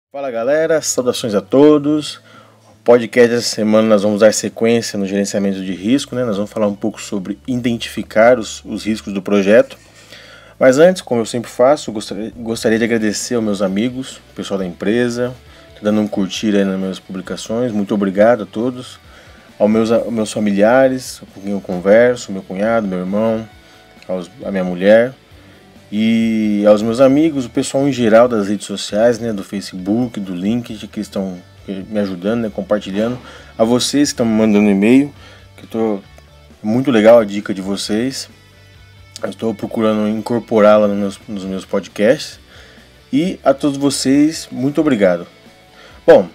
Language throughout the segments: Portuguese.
Fala galera, saudações a todos. Podcast dessa semana nós vamos dar sequência no gerenciamento de risco, né? Nós vamos falar um pouco sobre identificar os riscos do projeto. Mas antes, como eu sempre faço, gostaria de agradecer aos meus amigos, o pessoal da empresa, dando um curtir aí nas minhas publicações. Muito obrigado a todos. Aos meus familiares, com quem eu converso, meu cunhado, meu irmão, a minha mulher. E aos meus amigos, o pessoal em geral das redes sociais, né, do Facebook, do LinkedIn, que estão me ajudando, né, compartilhando. A vocês que estão me mandando e-mail, muito legal a dica de vocês. Eu estou procurando incorporá-la nos meus podcasts. E a todos vocês, muito obrigado. Bom,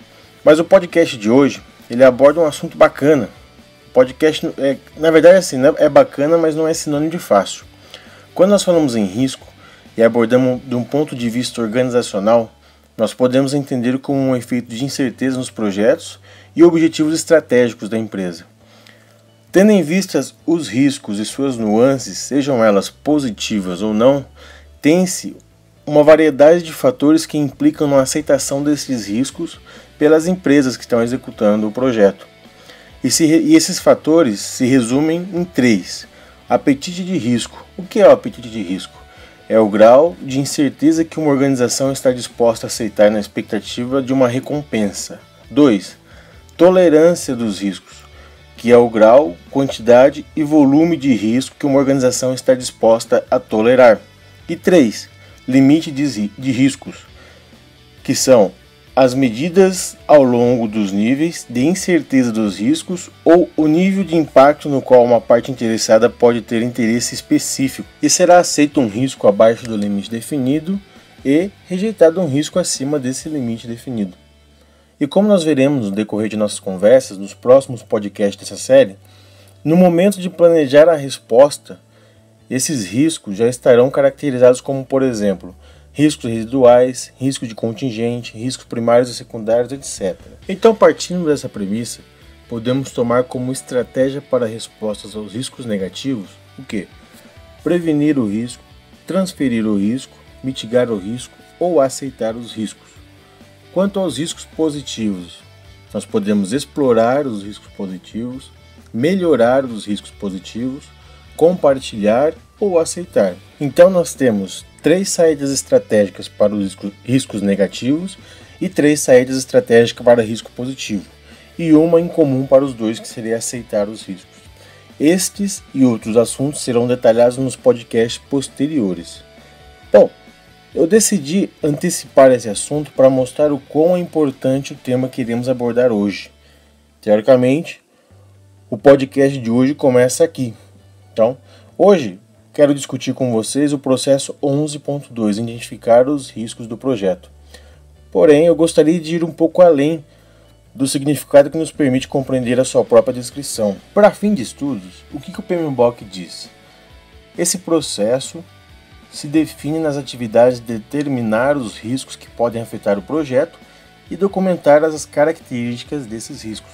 mas o podcast de hoje, ele aborda um assunto bacana. O podcast, na verdade, assim, é bacana, mas não é sinônimo de fácil. Quando nós falamos em risco e abordamos de um ponto de vista organizacional, nós podemos entender como um efeito de incerteza nos projetos e objetivos estratégicos da empresa. Tendo em vista os riscos e suas nuances, sejam elas positivas ou não, tem-se uma variedade de fatores que implicam na aceitação desses riscos pelas empresas que estão executando o projeto. E esses fatores se resumem em 3. Apetite de risco. O que é o apetite de risco? É o grau de incerteza que uma organização está disposta a aceitar na expectativa de uma recompensa. 2. Tolerância dos riscos, que é o grau, quantidade e volume de risco que uma organização está disposta a tolerar. E 3. Limite de riscos, que são as medidas ao longo dos níveis de incerteza dos riscos ou o nível de impacto no qual uma parte interessada pode ter interesse específico e será aceito um risco abaixo do limite definido e rejeitado um risco acima desse limite definido. E como nós veremos no decorrer de nossas conversas, nos próximos podcasts dessa série, no momento de planejar a resposta, esses riscos já estarão caracterizados como, por exemplo, riscos residuais, risco de contingente, riscos primários e secundários, etc. Então, partindo dessa premissa, podemos tomar como estratégia para respostas aos riscos negativos o quê? Prevenir o risco, transferir o risco, mitigar o risco ou aceitar os riscos. Quanto aos riscos positivos, nós podemos explorar os riscos positivos, melhorar os riscos positivos, compartilhar ou aceitar. Então nós temos 3 saídas estratégicas para os riscos negativos e 3 saídas estratégicas para risco positivo, e uma em comum para os dois, que seria aceitar os riscos. Estes e outros assuntos serão detalhados nos podcasts posteriores. Bom, eu decidi antecipar esse assunto para mostrar o quão é importante o tema que iremos abordar hoje. Teoricamente, o podcast de hoje começa aqui. Então, hoje quero discutir com vocês o processo 11.2, identificar os riscos do projeto. Porém, eu gostaria de ir um pouco além do significado que nos permite compreender a sua própria descrição. Para fim de estudos, o que o PMBOK diz? Esse processo se define nas atividades de determinar os riscos que podem afetar o projeto e documentar as características desses riscos.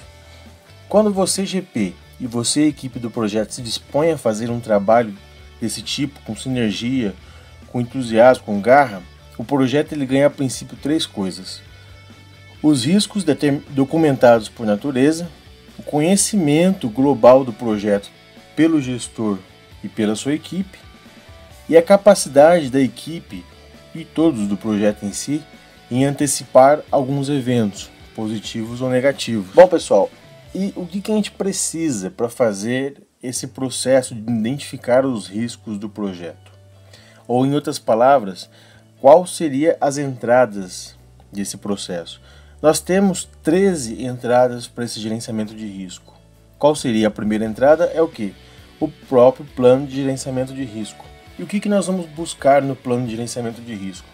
Quando você, GP, e você, equipe do projeto, se dispõe a fazer um trabalho desse tipo, com sinergia, com entusiasmo, com garra, o projeto ele ganha a princípio 3 coisas. Os riscos documentados por natureza, o conhecimento global do projeto pelo gestor e pela sua equipe, e a capacidade da equipe e todos do projeto em si em antecipar alguns eventos, positivos ou negativos. Bom, pessoal, e o que a gente precisa para fazer esse processo de identificar os riscos do projeto? Ou, em outras palavras, quais seriam as entradas desse processo? Nós temos 13 entradas para esse gerenciamento de risco. Qual seria a primeira entrada? É o quê? O próprio plano de gerenciamento de risco. E o que nós vamos buscar no plano de gerenciamento de risco?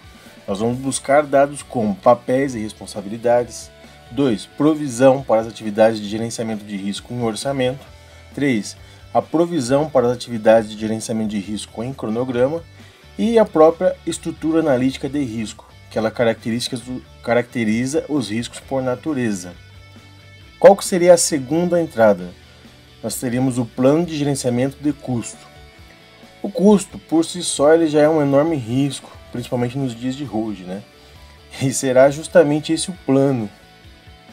Nós vamos buscar dados como papéis e responsabilidades. 2. Provisão para as atividades de gerenciamento de risco em orçamento. 3. A provisão para as atividades de gerenciamento de risco em cronograma. E a própria estrutura analítica de risco, que ela caracteriza os riscos por natureza. Qual que seria a segunda entrada? Nós teríamos o plano de gerenciamento de custo. O custo, por si só, ele já é um enorme risco, principalmente nos dias de hoje, né? E será justamente esse o plano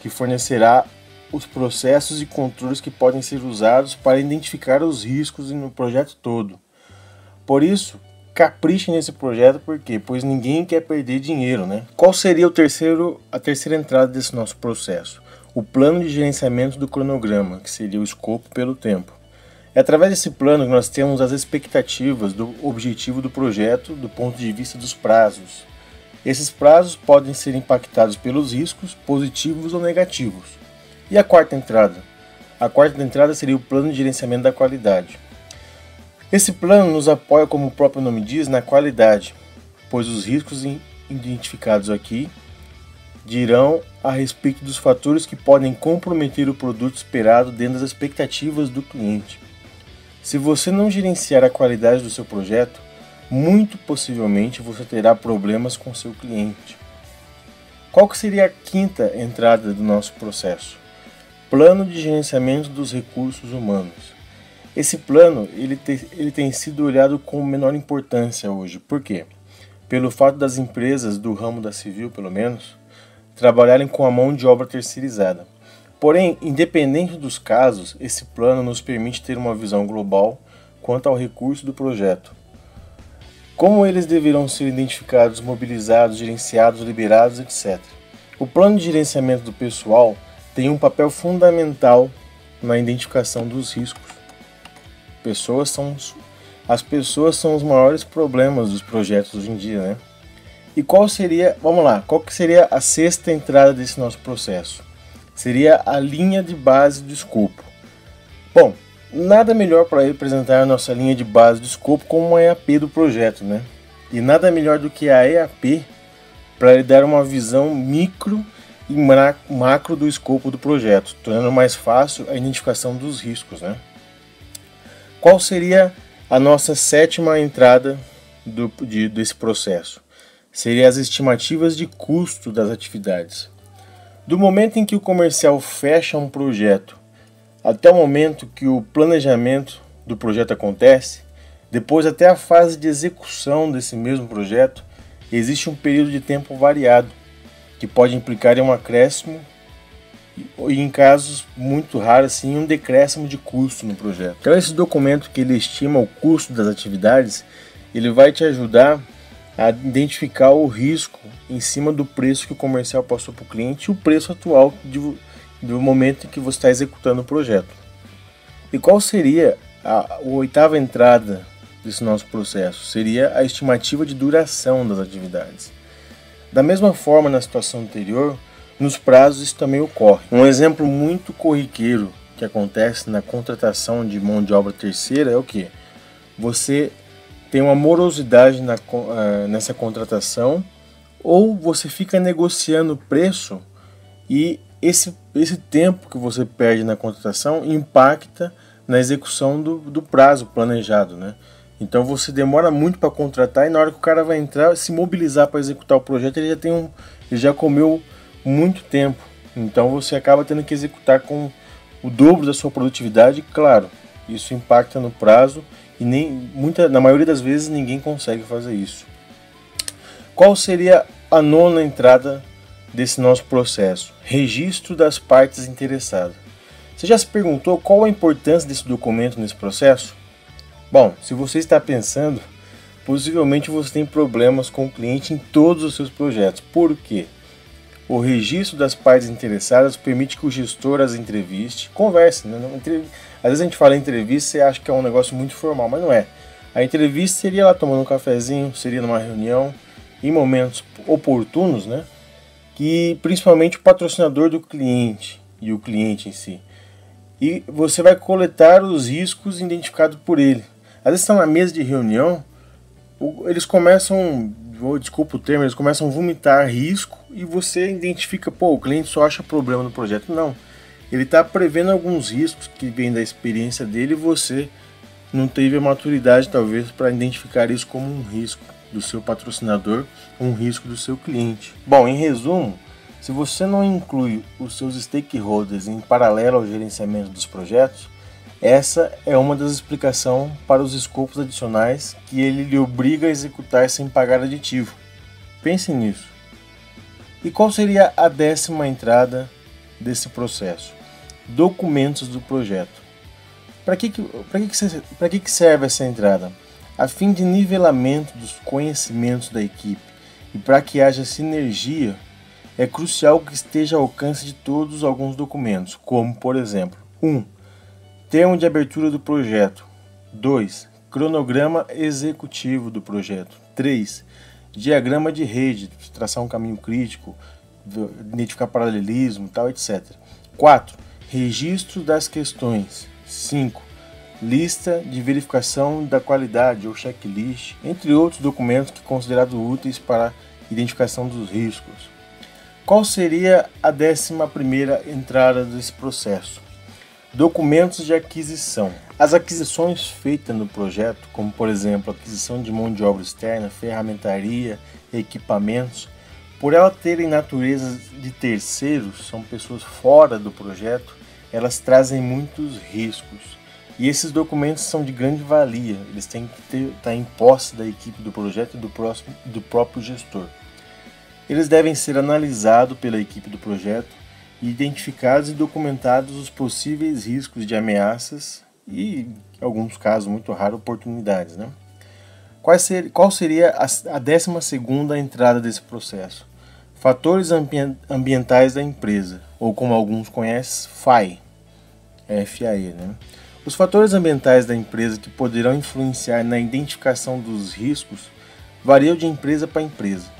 que fornecerá os processos e controles que podem ser usados para identificar os riscos no projeto todo. Por isso, capriche nesse projeto, pois ninguém quer perder dinheiro, né? Qual seria a terceira entrada desse nosso processo? O plano de gerenciamento do cronograma, que seria o escopo pelo tempo. É através desse plano que nós temos as expectativas do objetivo do projeto do ponto de vista dos prazos. Esses prazos podem ser impactados pelos riscos, positivos ou negativos. E a quarta entrada? A quarta entrada seria o plano de gerenciamento da qualidade. Esse plano nos apoia, como o próprio nome diz, na qualidade, pois os riscos identificados aqui dirão a respeito dos fatores que podem comprometer o produto esperado dentro das expectativas do cliente. Se você não gerenciar a qualidade do seu projeto, muito possivelmente você terá problemas com seu cliente. Qual que seria a quinta entrada do nosso processo? Plano de gerenciamento dos recursos humanos. Esse plano ele tem sido olhado com menor importância hoje. Por quê? Pelo fato das empresas do ramo da civil, pelo menos, trabalharem com a mão de obra terceirizada. Porém, independente dos casos, esse plano nos permite ter uma visão global quanto ao recurso do projeto. Como eles deverão ser identificados, mobilizados, gerenciados, liberados, etc. O plano de gerenciamento do pessoal tem um papel fundamental na identificação dos riscos. As pessoas são os maiores problemas dos projetos hoje em dia, né? E qual que seria a sexta entrada desse nosso processo? Seria a linha de base do escopo. Bom, nada melhor para representar a nossa linha de base do escopo como uma EAP do projeto, né? E nada melhor do que a EAP para lhe dar uma visão micro e macro do escopo do projeto, tornando mais fácil a identificação dos riscos, né? Qual seria a nossa sétima entrada desse processo? Seria as estimativas de custo das atividades. Do momento em que o comercial fecha um projeto até o momento que o planejamento do projeto acontece, depois até a fase de execução desse mesmo projeto, existe um período de tempo variado, que pode implicar em um acréscimo e, em casos muito raros, sim, um decréscimo de custo no projeto. Então, esse documento que ele estima o custo das atividades, ele vai te ajudar a identificar o risco em cima do preço que o comercial passou para o cliente e o preço atual do momento em que você está executando o projeto. E qual seria a oitava entrada desse nosso processo? Seria a estimativa de duração das atividades. Da mesma forma, na situação anterior, nos prazos isso também ocorre. Um exemplo muito corriqueiro que acontece na contratação de mão de obra terceira é o que? Você tem uma morosidade nessa contratação, ou você fica negociando o preço e esse tempo que você perde na contratação impacta na execução do prazo planejado, né? Então você demora muito para contratar e na hora que o cara vai entrar, se mobilizar para executar o projeto, ele já comeu muito tempo. Então você acaba tendo que executar com o dobro da sua produtividade. Claro, isso impacta no prazo e na maioria das vezes ninguém consegue fazer isso. Qual seria a nona entrada desse nosso processo? Registro das partes interessadas. Você já se perguntou qual a importância desse documento nesse processo? Bom, se você está pensando, possivelmente você tem problemas com o cliente em todos os seus projetos. Por quê? O registro das partes interessadas permite que o gestor as entreviste, converse, né? Às vezes a gente fala em entrevista e você acha que é um negócio muito formal, mas não é. A entrevista seria lá tomando um cafezinho, seria numa reunião, em momentos oportunos, né? Que principalmente o patrocinador do cliente e o cliente em si. E você vai coletar os riscos identificados por ele. Às vezes estão na mesa de reunião, eles começam, desculpa o termo, eles começam a vomitar risco e você identifica, o cliente só acha problema no projeto. Não, ele está prevendo alguns riscos que vêm da experiência dele e você não teve a maturidade talvez para identificar isso como um risco do seu patrocinador, um risco do seu cliente. Bom, em resumo, se você não inclui os seus stakeholders em paralelo ao gerenciamento dos projetos, essa é uma das explicações para os escopos adicionais que ele lhe obriga a executar sem pagar aditivo. Pense nisso. E qual seria a 10ª entrada desse processo? Documentos do projeto. Para que serve essa entrada? A fim de nivelamento dos conhecimentos da equipe e para que haja sinergia, é crucial que esteja ao alcance de todos alguns documentos, como, por exemplo, 1. Termo de abertura do projeto. 2. Cronograma executivo do projeto. 3. Diagrama de rede, traçar um caminho crítico, identificar paralelismo, tal, etc. 4. Registro das questões. 5. Lista de verificação da qualidade ou checklist, entre outros documentos que considerados úteis para a identificação dos riscos. Qual seria a 11ª entrada desse processo? Documentos de aquisição. As aquisições feitas no projeto, como por exemplo a aquisição de mão de obra externa, ferramentaria, equipamentos, por elas terem natureza de terceiros, são pessoas fora do projeto, elas trazem muitos riscos. E esses documentos são de grande valia, eles têm que estar em posse da equipe do projeto e do próprio gestor. Eles devem ser analisados pela equipe do projeto e identificados e documentados os possíveis riscos de ameaças e, em alguns casos muito raros, oportunidades. Qual seria a 12ª entrada desse processo? Fatores ambientais da empresa, ou como alguns conhecem, FAE. Os fatores ambientais da empresa que poderão influenciar na identificação dos riscos variam de empresa para empresa,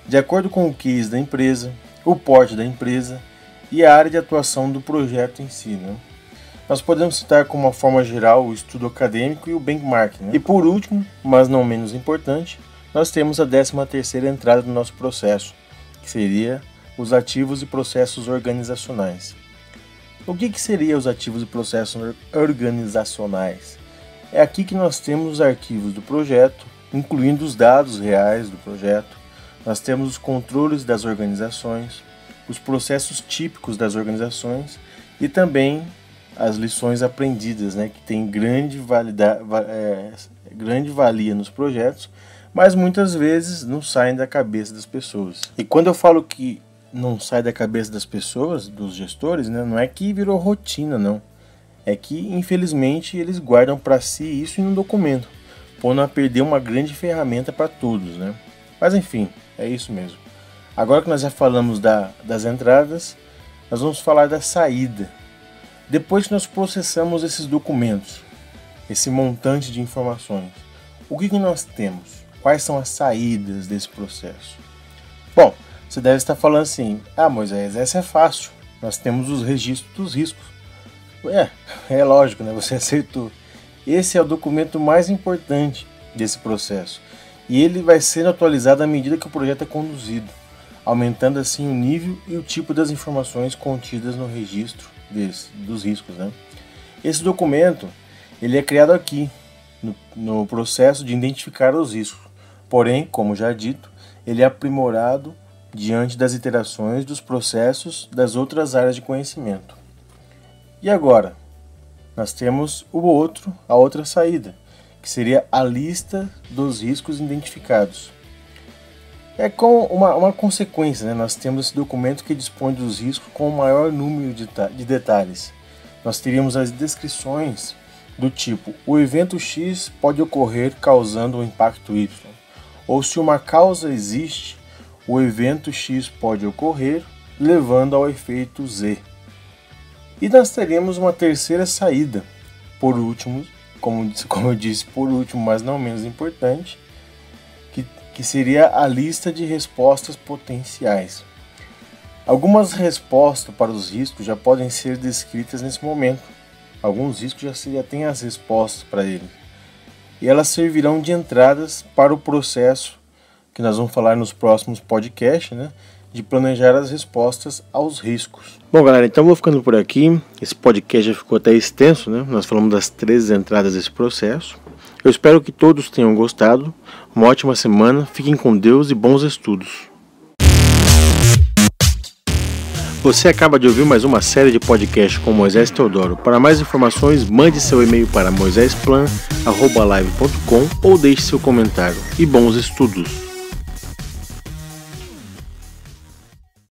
de acordo com o case da empresa, o porte da empresa e a área de atuação do projeto em si. Nós podemos citar como uma forma geral o estudo acadêmico e o benchmarking. E por último, mas não menos importante, nós temos a 13ª entrada do nosso processo, que seria os ativos e processos organizacionais. O que seriam os ativos e processos organizacionais? É aqui que nós temos os arquivos do projeto, incluindo os dados reais do projeto. Nós temos os controles das organizações, os processos típicos das organizações e também as lições aprendidas, que tem grande valia nos projetos, mas muitas vezes não saem da cabeça das pessoas. E quando eu falo que não sai da cabeça das pessoas, dos gestores, não é que virou rotina, não. É que, infelizmente, eles guardam para si isso em um documento, pondo a perder uma grande ferramenta para todos. Mas enfim, é isso mesmo. Agora que nós já falamos das entradas, nós vamos falar da saída. Depois que nós processamos esses documentos, esse montante de informações, o que nós temos? Quais são as saídas desse processo? Bom, você deve estar falando assim, Moisés, essa é fácil, nós temos os registros dos riscos. É lógico, você acertou. Esse é o documento mais importante desse processo e ele vai sendo atualizado à medida que o projeto é conduzido, aumentando assim o nível e o tipo das informações contidas no registro dos riscos. Esse documento ele é criado aqui, no processo de identificar os riscos, porém, como já dito, ele é aprimorado diante das iterações dos processos das outras áreas de conhecimento. E agora, nós temos a outra saída, que seria a lista dos riscos identificados. É com uma consequência, nós temos esse documento que dispõe dos riscos com o maior número de detalhes. Nós teríamos as descrições do tipo, o evento X pode ocorrer causando um impacto Y, ou se uma causa existe, o evento X pode ocorrer, levando ao efeito Z. E nós teremos uma terceira saída, por último, como eu disse, por último, mas não menos importante, que seria a lista de respostas potenciais. Algumas respostas para os riscos já podem ser descritas nesse momento. Alguns riscos já têm as respostas para eles. E elas servirão de entradas para o processo que nós vamos falar nos próximos podcasts, de planejar as respostas aos riscos. Bom, galera, então vou ficando por aqui. Esse podcast já ficou até extenso, Nós falamos das 13 entradas desse processo. Eu espero que todos tenham gostado. Uma ótima semana, fiquem com Deus e bons estudos. Você acaba de ouvir mais uma série de podcasts com Moisés Teodoro. Para mais informações, mande seu e-mail para moisesplan@live.com ou deixe seu comentário. E bons estudos!